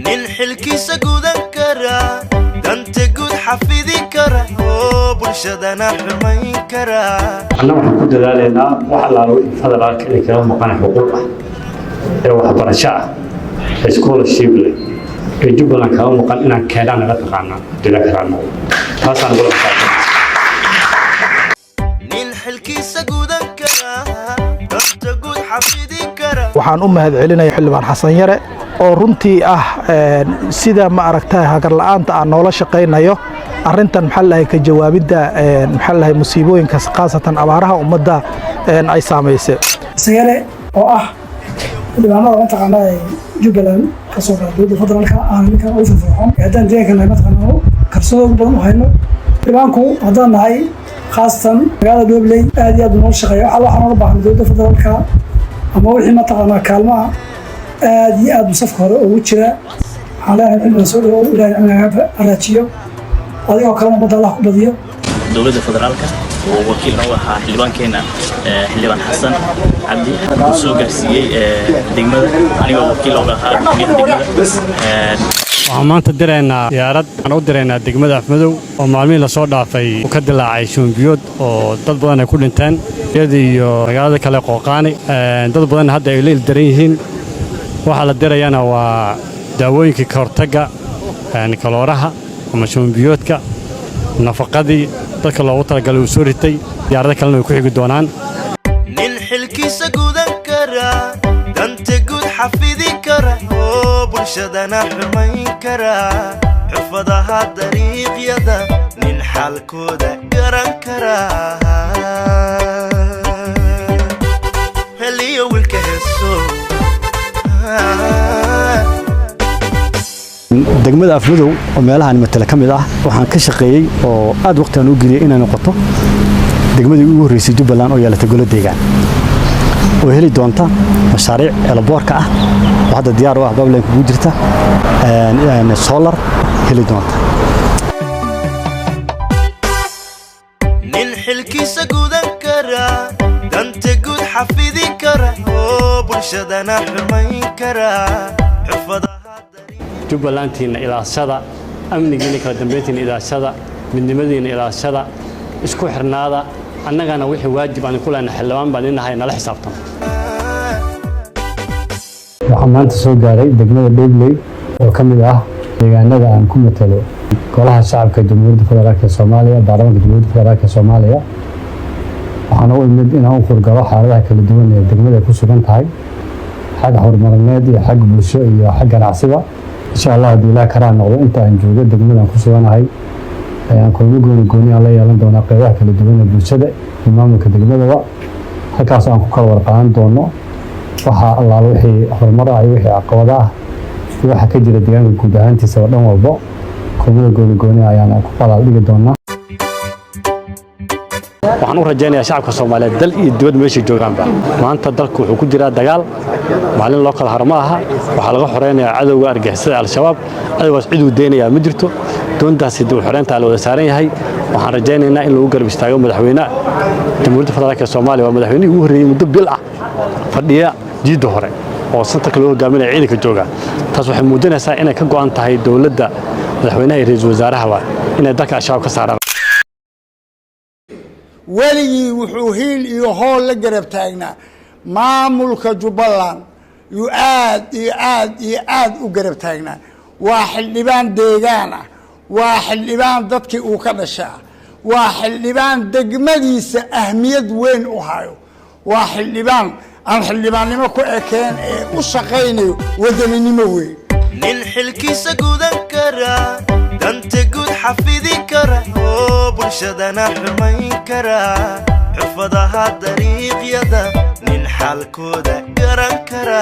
nin xilkiisa gudan kara danta guud xafidi kara oo bulshadana xumayn kara أنا waxaan ku dadaalaynaa wax la federaalka ee kala maqan xuquuq ah ee waxbarasho ah scholarship leh ee Jubbaland kala maqan inaan keenana la taqaana dila karano taasaan ugu laabtay nin xilkiisa gudan kara danta guud xafidi kara waxaan u mahadcelinayaa xildhibaan Xasan Yare oo runtii ah sida ma aragtay hagar la'aanta aan noola shaqeynayo arrintan maxal ay ka jawaabida maxal ay musiibooyinka qaasatan abaaraha ummadda ay saameysay sagale oo ah xildhibaanada mataqaanaa Jubbaland ka soo qaadayda federaalka aan ninkan u firfircoon haddaan deegaanka mataqaanaa kalsoon badan u hayno xildhibaanku haddaan nahay khaasatan magaalada Doobley aad iyo aad noo shaqeeyo waxa loo baahan dowladda federaalka ama wixii mataqaanaa kaalmaha aad iyo aad safka hore ugu jira xaaladaha xilligan soo dhaw ilaahay anaga araajiyo adigoo kalena badda Allah ku badiyo dowladda federaalka oo wakiil u ahaa xildhibaankeena xildhibaan Xasan Cabdi oo soo gaarsiiyay degmada anigoo wakiil uga ahaa degmada waxaan maanta direynaa diyaarad aan u direynaa degmada Afmadow oo maalmihi la soo dhaafay oo ka dilaacay shumbiyood oo dad badan ay ku dhinteen iyo magaalada kale Qooqaani dad badan hadda ay leel daran yihiin waxa la dirayana waa daawooyinka ka hortagga kalooraha ama shumbiyoodka nafaqadii dadka loogu talagalay uu soo ritay diyaarada kalena way ku xigi doonaan nin xilkiisa gudan kara danta guud xafidi kara oo bulshadana xumayn kara xufadaha dariiqyada nin xalkooda garan kara heliyo wilka heeso degmada Afmadow oo meelahan matala kamid ah waxaan ka shaqeeyay oo aad waqtigan u geliyay inay noqoto degmadii ugu horeysay Jubbaland oo yeelatay golo deegaan oo heli doonta mashaariic elboorka ah oo hadda diyaar u ah Jubbaland ku jirta solar heli doonta nin xilkiisa gudan kara danta guud xafidi kara oo bulshadana xumayn kara xufadaha Jubbalandina ilaashada amnigiina kala dambeyntiina ilaashada midnimadiina ilaashada isku xirnaada annagana wixii waajib aan ku leenahay xildhibaan baan inahay nala xisaabtan waxaan maanta soo gaaray degmada Doobley oo kamid ah deegaanada aan ku matalo golaha shacabka Jamhuuriyadda Federaalka Soomaaliya baarlamaanka Jamhuuriyadda Federaalka Soomaaliya waxaan u imid inaan u furgalo xaaladaha kala duwan ee degmada ku sugan tahay xag horumarineed iyo xag bulsho iyo xag ganacsiga insha Allah hadii la karaan noqdo inta aan joogo degmadan ku suganahay ayaan kulmo gooni la yeelan doonaa qaybaha kala duwan ee bulshada iyo maamulka degmada halkaas aan ku kala warqaan doono waxa Allah wixii horumar ah iyo wixii caqabado ah waxa ka jira deegaanka guud ahaantiisa oo dhan walba kulmo gooni ayaan ku kala dhigi doonaa waxaan u rajaynayaa shacabka Soomaaliyeed dal iyo dibad meesha joogaanba maanta dalku wuxuu ku jiraa dagaal maalin loo kala harma aha waxa laga xoreynayaa cadawga argagixisada al-shabaab adawgaas cid uu deenayaa ma jirto doontaasi dib u xoreynta la wada saaran yahay waxaan rajaynaynaa in lagu garab istaago madaxweynaha Jamhuuriyadda Federaalka Soomaaliya waa madaxweynihii ugu horeeyay muddo bil ah fadhiya jiido hore oo sanadka loo hogaaminayo ciidanka jooga taas waxay muujinaysaa inay ka go'an tahay dawladda madaxweynaha iyo ra'iisul wasaaraha inay dalka al-shabaab ka saaraan weligii wuxuu hiil iyo hool la garab taagnaa maamulka Jubbaland yu aad u garab taagnaa waa xildhibaan deegaan ah waa xildhibaan dadkii uu ka dhashaa waa xildhibaan degmadiisa ahmiyad weyn u hayo waa xildhibaan aan xildhibaannimo ku ekeen ee u shaqaynayo wadaninimo weyn nin xilkiisa gudan kara danta guud xafidi kara oo bulshadana xumayn kara xufadaha dariiqyada nin xalkooda garan kara